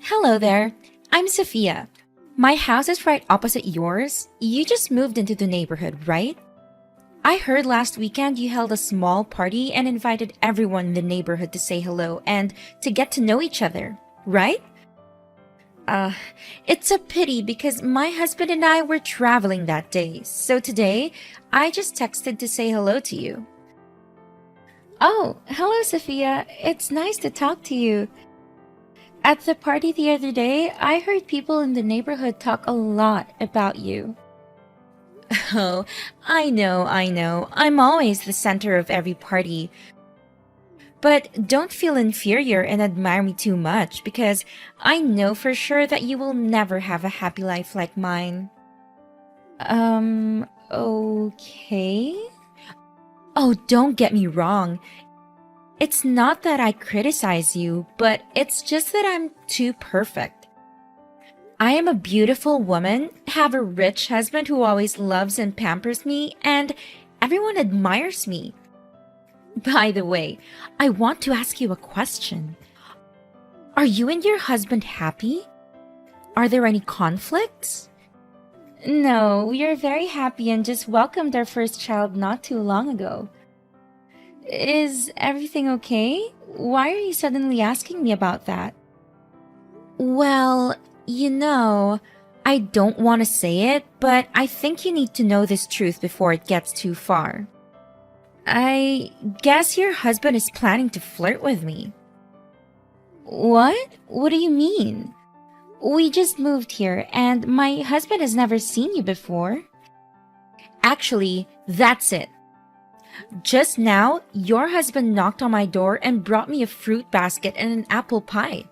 Hello there. I'm Sophia. My house is right opposite yours. You just moved into the neighborhood, right? I heard last weekend you held a small party and invited everyone in the neighborhood to say hello and to get to know each other, right? Uh, it's a pity because my husband and I were traveling that day, so today I just texted to say hello to you. Oh, hello, Sophia. It's nice to talk to you. At the party the other day, I heard people in the neighborhood talk a lot about you. Oh, I know. I'm always the center of every party. But don't feel inferior and admire me too much because I know for sure that you will never have a happy life like mine. Okay. Oh, don't get me wrong. It's not that I criticize you, but it's just that I'm too perfect. I am a beautiful woman, have a rich husband who always loves and pampers me, and everyone admires me. By the way, I want to ask you a question. Are you and your husband happy? Are there any conflicts? No, we are very happy and just welcomed our first child not too long ago. Is everything okay? Why are you suddenly asking me about that? Well, I don't want to say it, but I think you need to know this truth before it gets too far. I guess your husband is planning to flirt with me. What? What do you mean? We just moved here and my husband has never seen you before. Actually, that's it. Just now, your husband knocked on my door and brought me a fruit basket and an apple pie.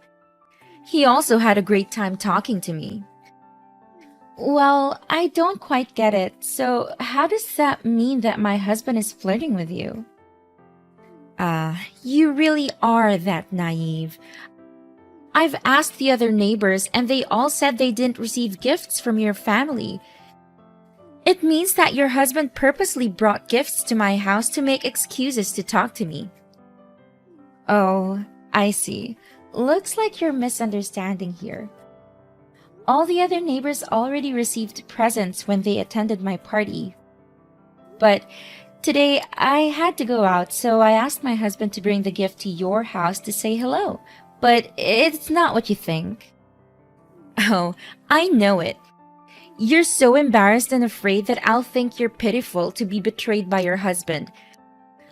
He also had a great time talking to me. Well, I don't quite get it. So, how does that mean that my husband is flirting with you? You really are that naive. I've asked the other neighbors and they all said they didn't receive gifts from your family. It means that your husband purposely brought gifts to my house to make excuses to talk to me. Oh, I see. Looks like you're misunderstanding here. All the other neighbors already received presents when they attended my party. But today I had to go out, so I asked my husband to bring the gift to your house to say hello. But it's not what you think. Oh, I know it. You're so embarrassed and afraid that I'll think you're pitiful to be betrayed by your husband.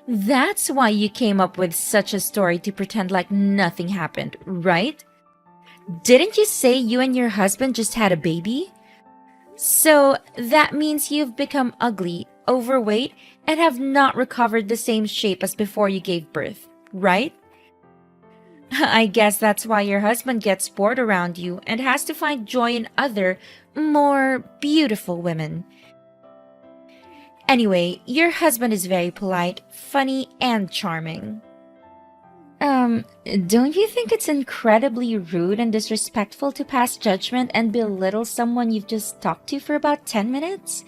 That's why you came up with such a story to pretend like nothing happened, right? Didn't you say you and your husband just had a baby? So that means you've become ugly, overweight, and have not recovered the same shape as before you gave birth, right? I guess that's why your husband gets bored around you and has to find joy in other, more beautiful women. Anyway, your husband is very polite, funny, and charming. Don't you think it's incredibly rude and disrespectful to pass judgment and belittle someone you've just talked to for about 10 minutes?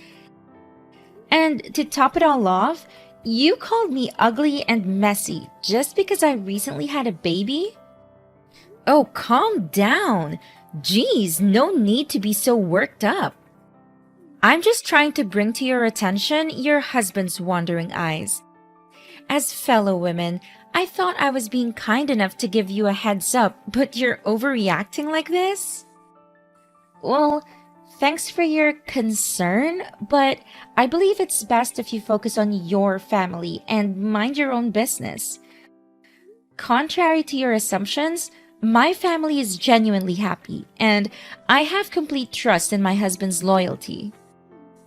And to top it all off, you called me ugly and messy just because I recently had a baby? Oh, calm down. Geez, no need to be so worked up. I'm just trying to bring to your attention your husband's wandering eyes. As fellow women, I thought I was being kind enough to give you a heads up, but you're overreacting like this? Well, thanks for your concern, but I believe it's best if you focus on your family and mind your own business. Contrary to your assumptions, my family is genuinely happy, and I have complete trust in my husband's loyalty.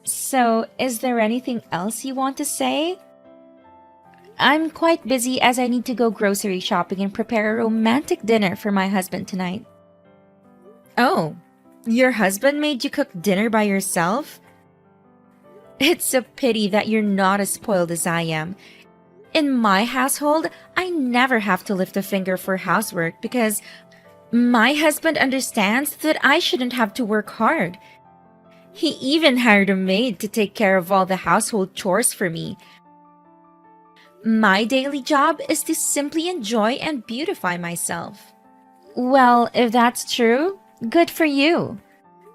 So, is there anything else you want to say? I'm quite busy as I need to go grocery shopping and prepare a romantic dinner for my husband tonight. Oh, your husband made you cook dinner by yourself? It's a pity that you're not as spoiled as I am. In my household, I never have to lift a finger for housework because my husband understands that I shouldn't have to work hard. He even hired a maid to take care of all the household chores for me. My daily job is to simply enjoy and beautify myself. Well, if that's true, good for you.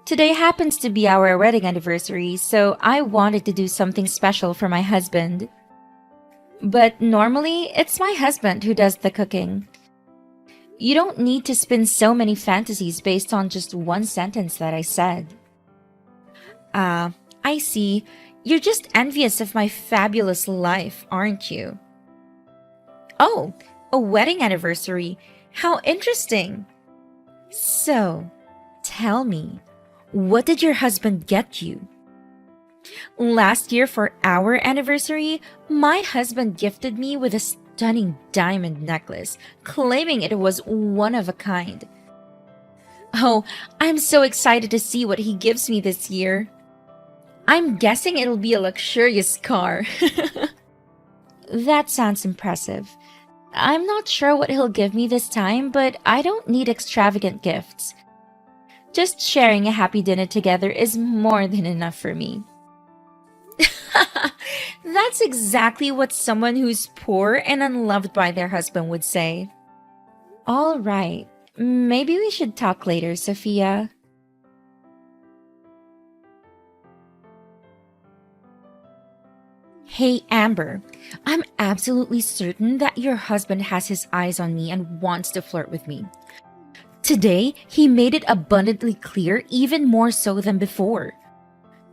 Today happens to be our wedding anniversary, so I wanted to do something special for my husband. But normally, it's my husband who does the cooking. You don't need to spin so many fantasies based on just one sentence that I said. Ah, I see. You're just envious of my fabulous life, aren't you? Oh, a wedding anniversary. How interesting. So, tell me, what did your husband get you? Last year for our anniversary, my husband gifted me with a stunning diamond necklace, claiming it was one of a kind. Oh, I'm so excited to see what he gives me this year. I'm guessing it'll be a luxurious car. That sounds impressive. I'm not sure what he'll give me this time, but I don't need extravagant gifts. Just sharing a happy dinner together is more than enough for me. That's exactly what someone who's poor and unloved by their husband would say. All right, maybe we should talk later, Sophia. Hey, Amber, I'm absolutely certain that your husband has his eyes on me and wants to flirt with me. Today, he made it abundantly clear, even more so than before.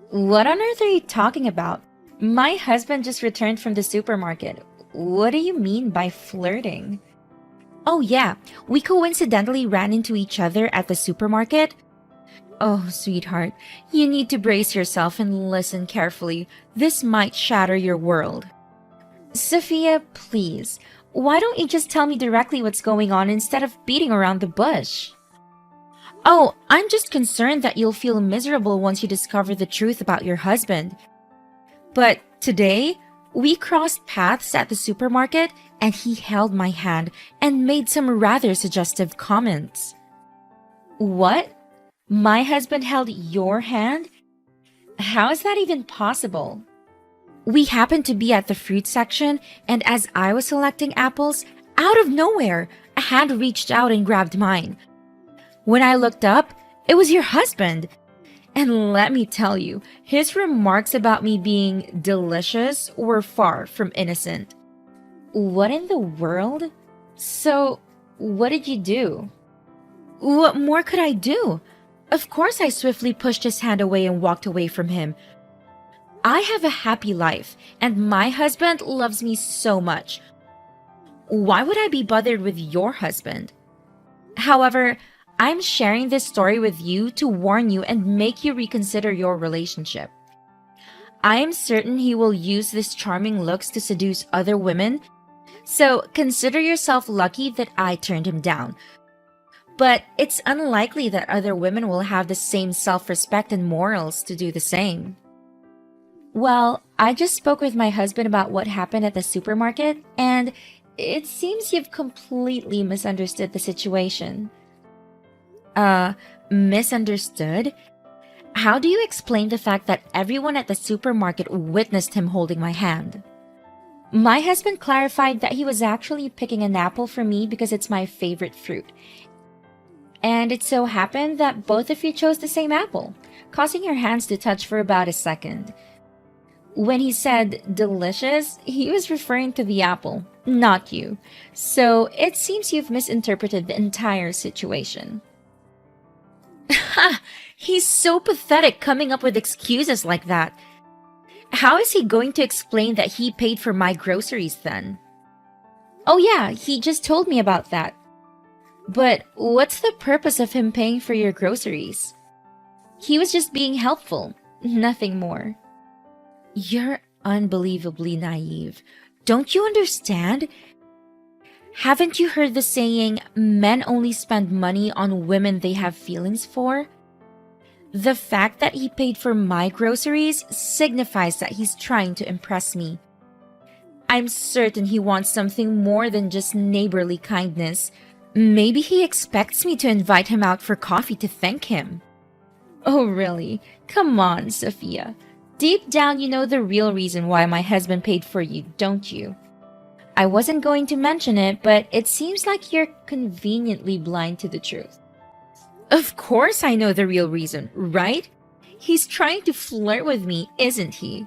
What on earth are you talking about? My husband just returned from the supermarket. What do you mean by flirting? Oh, yeah, we coincidentally ran into each other at the supermarket. Oh, sweetheart, you need to brace yourself and listen carefully. This might shatter your world. Sophia, please, why don't you just tell me directly what's going on instead of beating around the bush? Oh, I'm just concerned that you'll feel miserable once you discover the truth about your husband. But today, we crossed paths at the supermarket and he held my hand and made some rather suggestive comments. What? My husband held your hand? How is that even possible? We happened to be at the fruit section, and as I was selecting apples, out of nowhere, a hand reached out and grabbed mine. When I looked up, it was your husband. And let me tell you, his remarks about me being delicious were far from innocent. What in the world? So, what did you do? What more could I do? Of course, I swiftly pushed his hand away and walked away from him. I have a happy life, and my husband loves me so much. Why would I be bothered with your husband? However, I'm sharing this story with you to warn you and make you reconsider your relationship. I am certain he will use these charming looks to seduce other women, so consider yourself lucky that I turned him down. But it's unlikely that other women will have the same self-respect and morals to do the same. Well, I just spoke with my husband about what happened at the supermarket, and it seems you've completely misunderstood the situation. Misunderstood? How do you explain the fact that everyone at the supermarket witnessed him holding my hand? My husband clarified that he was actually picking an apple for me because it's my favorite fruit. And it so happened that both of you chose the same apple, causing your hands to touch for about a second. When he said delicious, he was referring to the apple, not you. So it seems you've misinterpreted the entire situation. Ha! He's so pathetic coming up with excuses like that. How is he going to explain that he paid for my groceries then? Oh yeah, he just told me about that. But what's the purpose of him paying for your groceries? He was just being helpful, nothing more. You're unbelievably naive. Don't you understand? Haven't you heard the saying, men only spend money on women they have feelings for? The fact that he paid for my groceries signifies that he's trying to impress me. I'm certain he wants something more than just neighborly kindness. Maybe he expects me to invite him out for coffee to thank him. Oh, really? Come on, Sophia. Deep down, you know the real reason why my husband paid for you, don't you? I wasn't going to mention it, but it seems like you're conveniently blind to the truth. Of course I know the real reason, right? He's trying to flirt with me, isn't he?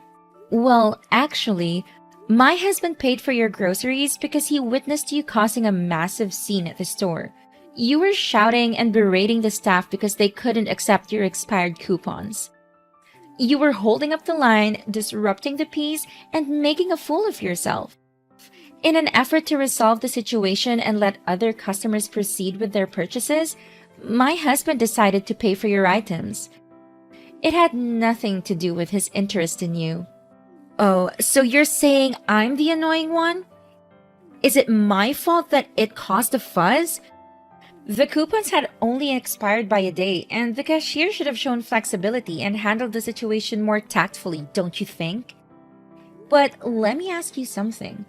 Well, actually, my husband paid for your groceries because he witnessed you causing a massive scene at the store. You were shouting and berating the staff because they couldn't accept your expired coupons. You were holding up the line, disrupting the peace, and making a fool of yourself. In an effort to resolve the situation and let other customers proceed with their purchases, my husband decided to pay for your items. It had nothing to do with his interest in you. Oh, so you're saying I'm the annoying one? Is it my fault that it caused a fuzz? The coupons had only expired by a day, and the cashier should have shown flexibility and handled the situation more tactfully, don't you think? But let me ask you something.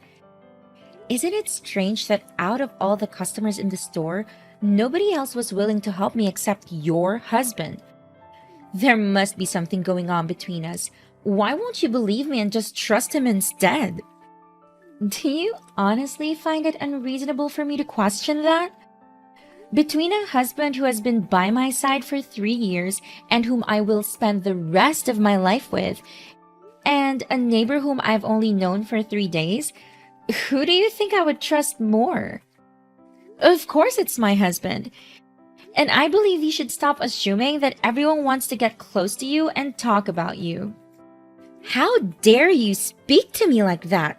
Isn't it strange that out of all the customers in the store, nobody else was willing to help me except your husband? There must be something going on between us. Why won't you believe me and just trust him instead? Do you honestly find it unreasonable for me to question that? Between a husband who has been by my side for 3 years and whom I will spend the rest of my life with, and a neighbor whom I've only known for 3 days, who do you think I would trust more? Of course it's my husband. And I believe you should stop assuming that everyone wants to get close to you and talk about you. How dare you speak to me like that?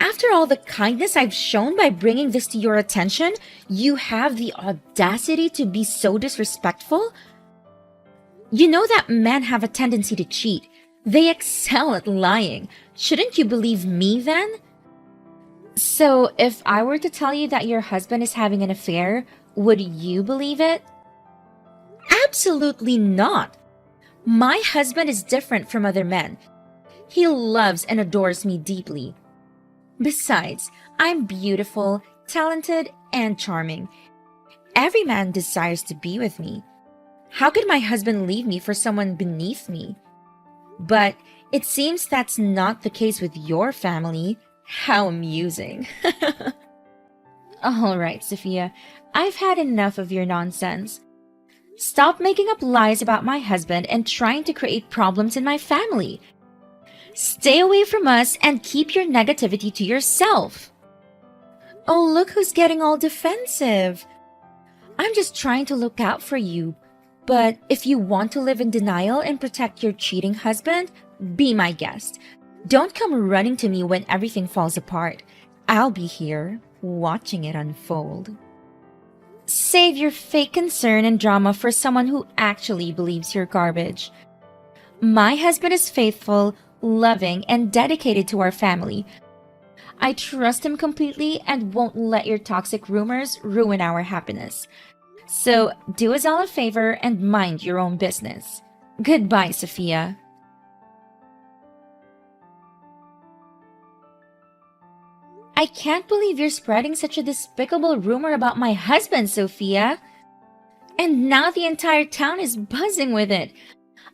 After all the kindness I've shown by bringing this to your attention, you have the audacity to be so disrespectful? You know that men have a tendency to cheat. They excel at lying. Shouldn't you believe me then? So, if I were to tell you that your husband is having an affair, would you believe it? Absolutely not. My husband is different from other men. He loves and adores me deeply. Besides, I'm beautiful, talented, and charming. Every man desires to be with me. How could my husband leave me for someone beneath me? But it seems that's not the case with your family. How amusing. All right, Sophia, I've had enough of your nonsense. Stop making up lies about my husband and trying to create problems in my family. Stay away from us and keep your negativity to yourself. Oh, look who's getting all defensive. I'm just trying to look out for you. But if you want to live in denial and protect your cheating husband, be my guest. Don't come running to me when everything falls apart. I'll be here, watching it unfold. Save your fake concern and drama for someone who actually believes you're garbage. My husband is faithful, loving, and dedicated to our family. I trust him completely and won't let your toxic rumors ruin our happiness. So do us all a favor and mind your own business. Goodbye, Sophia. I can't believe you're spreading such a despicable rumor about my husband, Sophia. And now the entire town is buzzing with it.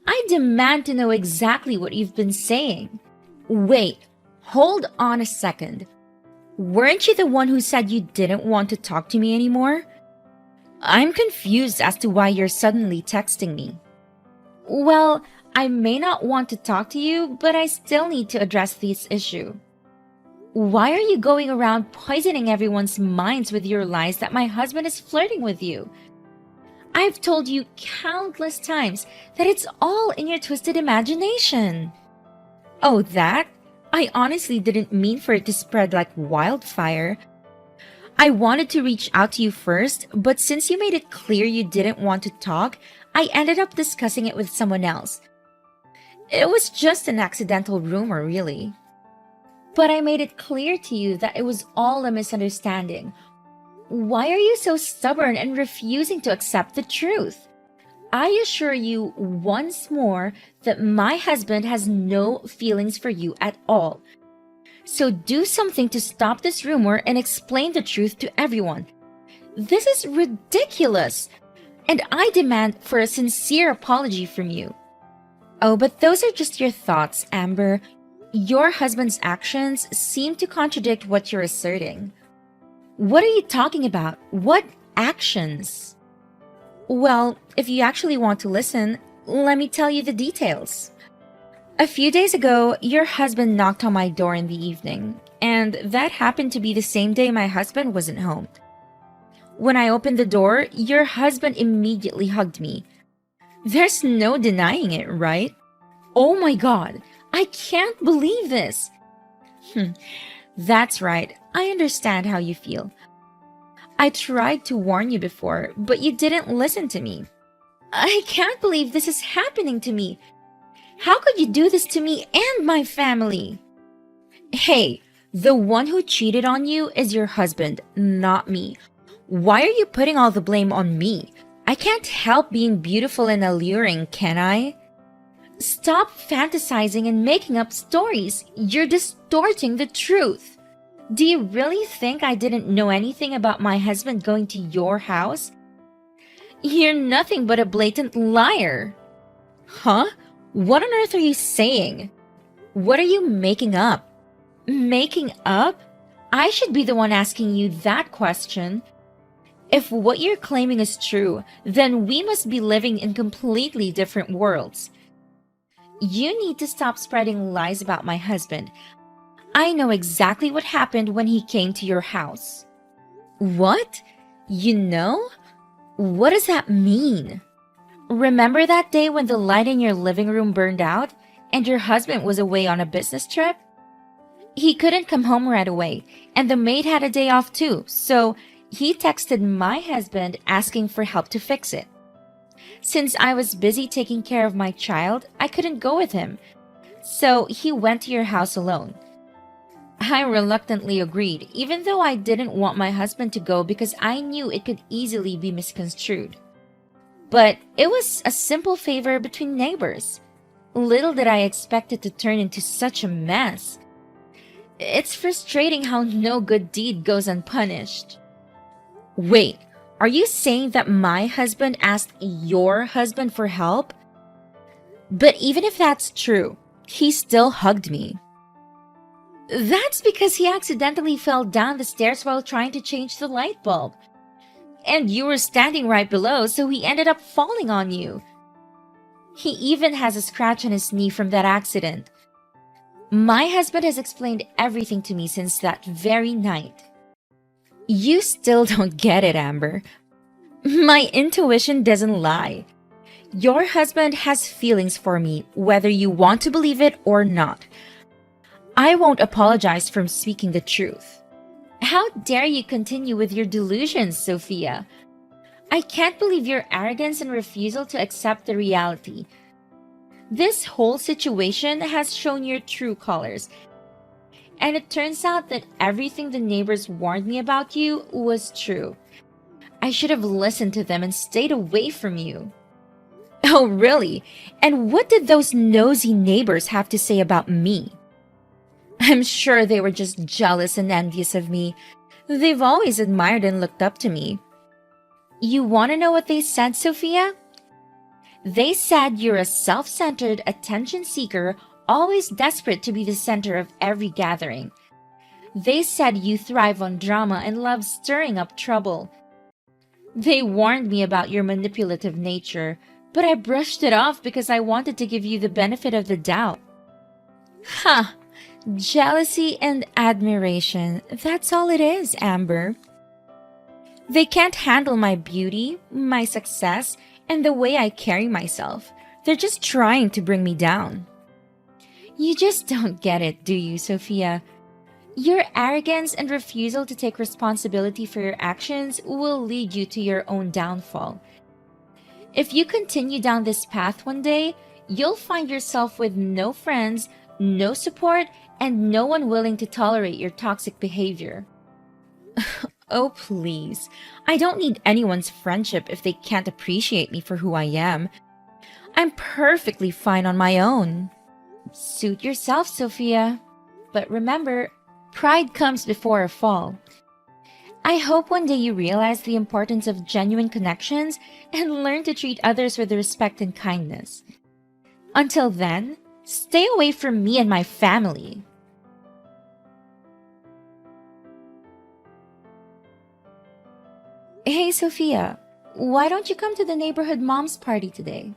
I demand to know exactly what you've been saying. Wait, hold on a second. Weren't you the one who said you didn't want to talk to me anymore? I'm confused as to why you're suddenly texting me. Well, I may not want to talk to you, but I still need to address this issue. Why are you going around poisoning everyone's minds with your lies that my husband is flirting with you? I've told you countless times that it's all in your twisted imagination. Oh, that? I honestly didn't mean for it to spread like wildfire. I wanted to reach out to you first, but since you made it clear you didn't want to talk, I ended up discussing it with someone else. It was just an accidental rumor, really. But I made it clear to you that it was all a misunderstanding. Why are you so stubborn and refusing to accept the truth? I assure you once more that my husband has no feelings for you at all. So do something to stop this rumor and explain the truth to everyone. This is ridiculous, and I demand for a sincere apology from you. Oh, but those are just your thoughts, Amber. Your husband's actions seem to contradict what you're asserting. What are you talking about? What actions? Well, if you actually want to listen, let me tell you the details. A few days ago, your husband knocked on my door in the evening, and that happened to be the same day my husband wasn't home. When I opened the door, your husband immediately hugged me. There's no denying it, right? Oh my God, I can't believe this. That's right, I understand how you feel. I tried to warn you before, but you didn't listen to me. I can't believe this is happening to me. How could you do this to me and my family? Hey, the one who cheated on you is your husband, not me. Why are you putting all the blame on me? I can't help being beautiful and alluring, can I? Stop fantasizing and making up stories. You're distorting the truth. Do you really think I didn't know anything about my husband going to your house? You're nothing but a blatant liar. Huh? What on earth are you saying? What are you making up? Making up? I should be the one asking you that question. If what you're claiming is true, then we must be living in completely different worlds. You need to stop spreading lies about my husband. I know exactly what happened when he came to your house. What? You know? What does that mean? Remember that day when the light in your living room burned out and your husband was away on a business trip? He couldn't come home right away, and the maid had a day off too, so he texted my husband asking for help to fix it. Since I was busy taking care of my child, I couldn't go with him, so he went to your house alone. I reluctantly agreed, even though I didn't want my husband to go because I knew it could easily be misconstrued. But it was a simple favor between neighbors. Little did I expect it to turn into such a mess. It's frustrating how no good deed goes unpunished. Wait, are you saying that my husband asked your husband for help? But even if that's true, he still hugged me. That's because he accidentally fell down the stairs while trying to change the light bulb. And you were standing right below, so he ended up falling on you. He even has a scratch on his knee from that accident. My husband has explained everything to me since that very night. You still don't get it, Amber. My intuition doesn't lie. Your husband has feelings for me, whether you want to believe it or not. I won't apologize for speaking the truth. How dare you continue with your delusions, Sophia? I can't believe your arrogance and refusal to accept the reality. This whole situation has shown your true colors. And it turns out that everything the neighbors warned me about you was true. I should have listened to them and stayed away from you. Oh, really? And what did those nosy neighbors have to say about me? I'm sure they were just jealous and envious of me. They've always admired and looked up to me. You want to know what they said, Sophia? They said you're a self-centered attention seeker, always desperate to be the center of every gathering. They said you thrive on drama and love stirring up trouble. They warned me about your manipulative nature, but I brushed it off because I wanted to give you the benefit of the doubt. Ha! Jealousy and admiration. That's all it is, Amber. They can't handle my beauty, my success, and the way I carry myself. They're just trying to bring me down. You just don't get it, do you, Sophia? Your arrogance and refusal to take responsibility for your actions will lead you to your own downfall. If you continue down this path one day, you'll find yourself with no friends, no support, and no one willing to tolerate your toxic behavior. Oh, please. I don't need anyone's friendship if they can't appreciate me for who I am. I'm perfectly fine on my own. Suit yourself, Sophia. But remember, pride comes before a fall. I hope one day you realize the importance of genuine connections and learn to treat others with respect and kindness. Until then, Stay away from me and my family. Hey, Sophia, why don't you come to the neighborhood mom's party today?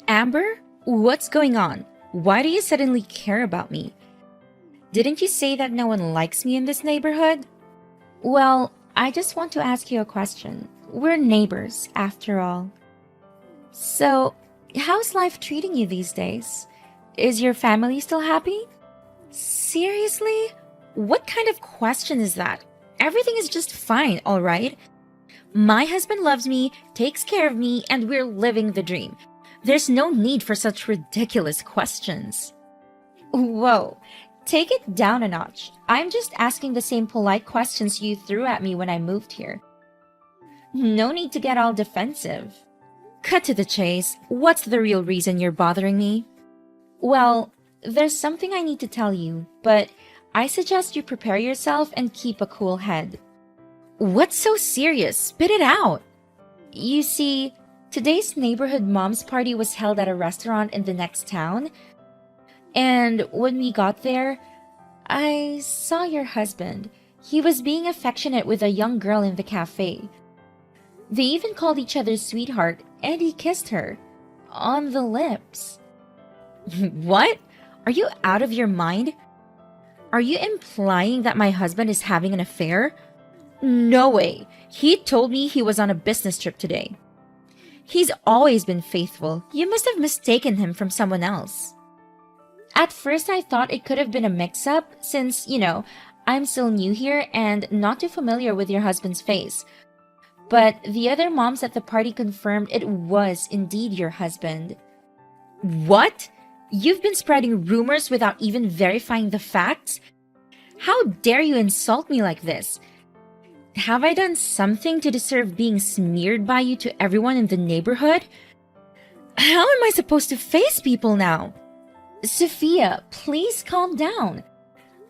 Amber, what's going on? Why do you suddenly care about me? Didn't you say that no one likes me in this neighborhood? Well, I just want to ask you a question. We're neighbors, after all. So, how's life treating you these days? Is your family still happy? Seriously? What kind of question is that? Everything is just fine, alright? My husband loves me, takes care of me, and we're living the dream. There's no need for such ridiculous questions. Whoa, take it down a notch. I'm just asking the same polite questions you threw at me when I moved here. No need to get all defensive. Cut to the chase. What's the real reason you're bothering me? Well, there's something I need to tell you, but I suggest you prepare yourself and keep a cool head. What's so serious? Spit it out. You see, today's neighborhood mom's party was held at a restaurant in the next town. And when we got there, I saw your husband. He was being affectionate with a young girl in the cafe. They even called each other sweetheart, and he kissed her. On the lips. What? Are you out of your mind? Are you implying that my husband is having an affair? No way. He told me he was on a business trip today. He's always been faithful. You must have mistaken him from someone else. At first, I thought it could have been a mix-up since, I'm still new here and not too familiar with your husband's face. But the other moms at the party confirmed it was indeed your husband. What? You've been spreading rumors without even verifying the facts? How dare you insult me like this? Have I done something to deserve being smeared by you to everyone in the neighborhood? How am I supposed to face people now? Sophia, please calm down.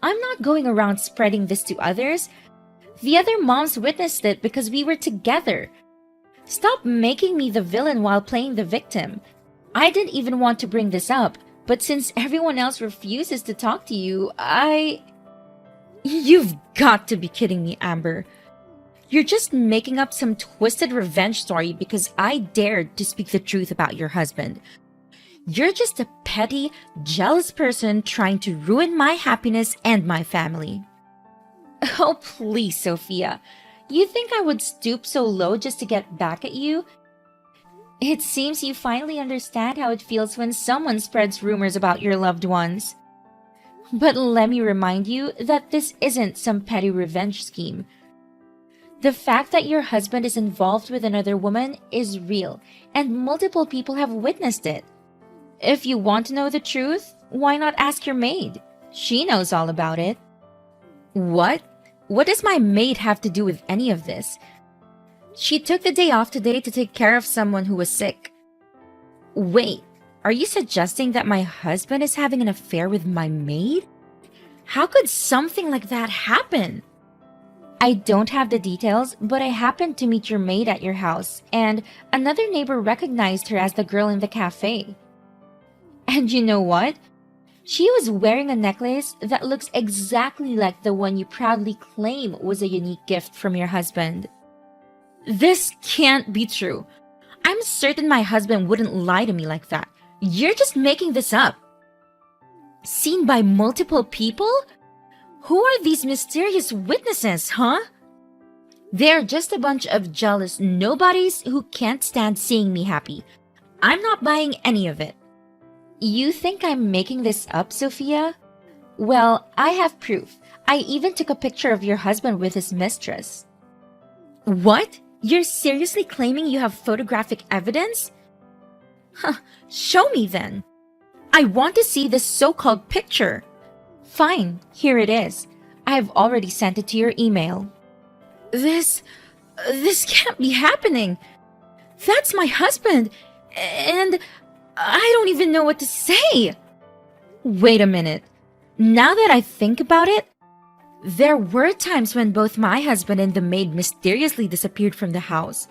I'm not going around spreading this to others. The other moms witnessed it because we were together. Stop making me the villain while playing the victim. I didn't even want to bring this up, but since everyone else refuses to talk to you, You've got to be kidding me, Amber. You're just making up some twisted revenge story because I dared to speak the truth about your husband. You're just a petty, jealous person trying to ruin my happiness and my family. Oh, please, Sophia. You think I would stoop so low just to get back at you? It seems you finally understand how it feels when someone spreads rumors about your loved ones. But let me remind you that this isn't some petty revenge scheme. The fact that your husband is involved with another woman is real, and multiple people have witnessed it. If you want to know the truth, why not ask your maid? She knows all about it. What? What does my maid have to do with any of this? She took the day off today to take care of someone who was sick. Wait, are you suggesting that my husband is having an affair with my maid? How could something like that happen? I don't have the details, but I happened to meet your maid at your house, and another neighbor recognized her as the girl in the cafe. And you know what? She was wearing a necklace that looks exactly like the one you proudly claim was a unique gift from your husband. This can't be true. I'm certain my husband wouldn't lie to me like that. You're just making this up. Seen by multiple people? Who are these mysterious witnesses, huh? They're just a bunch of jealous nobodies who can't stand seeing me happy. I'm not buying any of it. You think I'm making this up, Sophia? Well, I have proof. I even took a picture of your husband with his mistress. What? You're seriously claiming you have photographic evidence? Huh, show me then. I want to see this so-called picture. Fine, here it is. I've already sent it to your email. This can't be happening. That's my husband, and I don't even know what to say. Wait a minute. Now that I think about it, there were times when both my husband and the maid mysteriously disappeared from the house.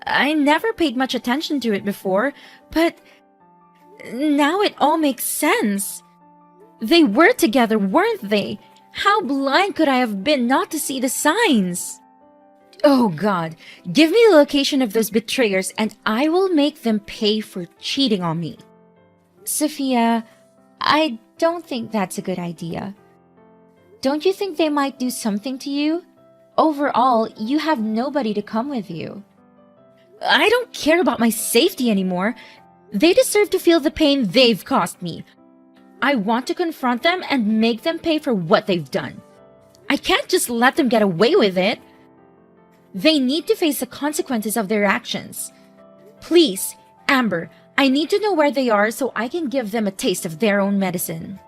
I never paid much attention to it before, but Now it all makes sense. They were together, weren't they? How blind could I have been not to see the signs? Oh God, give me the location of those betrayers and I will make them pay for cheating on me. Sophia, I don't think that's a good idea. Don't you think they might do something to you? Overall, you have nobody to come with you. I don't care about my safety anymore. They deserve to feel the pain they've caused me. I want to confront them and make them pay for what they've done. I can't just let them get away with it. They need to face the consequences of their actions. Please, Amber, I need to know where they are so I can give them a taste of their own medicine.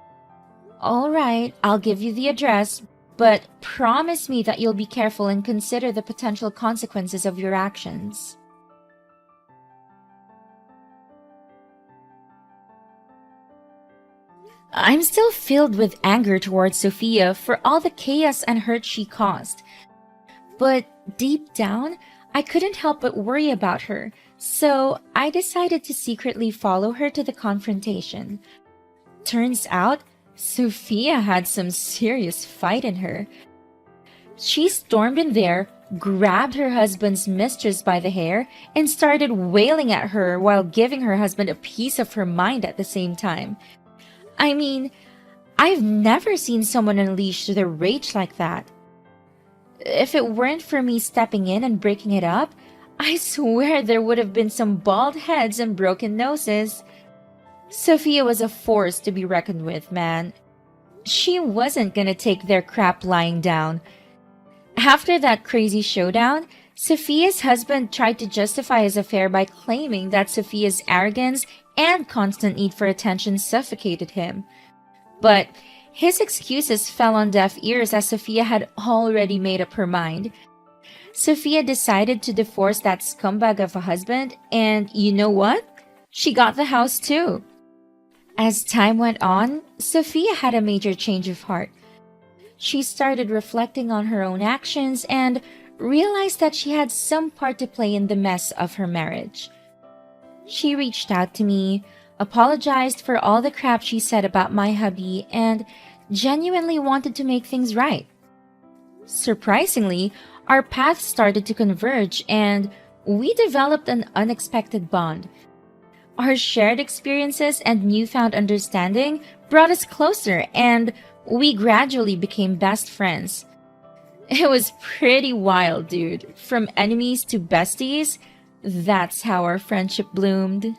All right, I'll give you the address, but promise me that you'll be careful and consider the potential consequences of your actions. I'm still filled with anger towards Sophia for all the chaos and hurt she caused. But deep down, I couldn't help but worry about her, so I decided to secretly follow her to the confrontation. Turns out, Sophia had some serious fight in her. She stormed in there, grabbed her husband's mistress by the hair, and started wailing at her while giving her husband a piece of her mind at the same time. I mean, I've never seen someone unleash their rage like that. If it weren't for me stepping in and breaking it up, I swear there would have been some bald heads and broken noses. Sophia was a force to be reckoned with, man. She wasn't gonna take their crap lying down. After that crazy showdown, Sophia's husband tried to justify his affair by claiming that Sophia's arrogance and constant need for attention suffocated him. But his excuses fell on deaf ears as Sophia had already made up her mind. Sophia decided to divorce that scumbag of a husband, and you know what? She got the house too. As time went on, Sophia had a major change of heart. She started reflecting on her own actions and realized that she had some part to play in the mess of her marriage. She reached out to me, apologized for all the crap she said about my hubby, and genuinely wanted to make things right. Surprisingly, our paths started to converge and we developed an unexpected bond. Our shared experiences and newfound understanding brought us closer and we gradually became best friends. It was pretty wild, dude. From enemies to besties, that's how our friendship bloomed.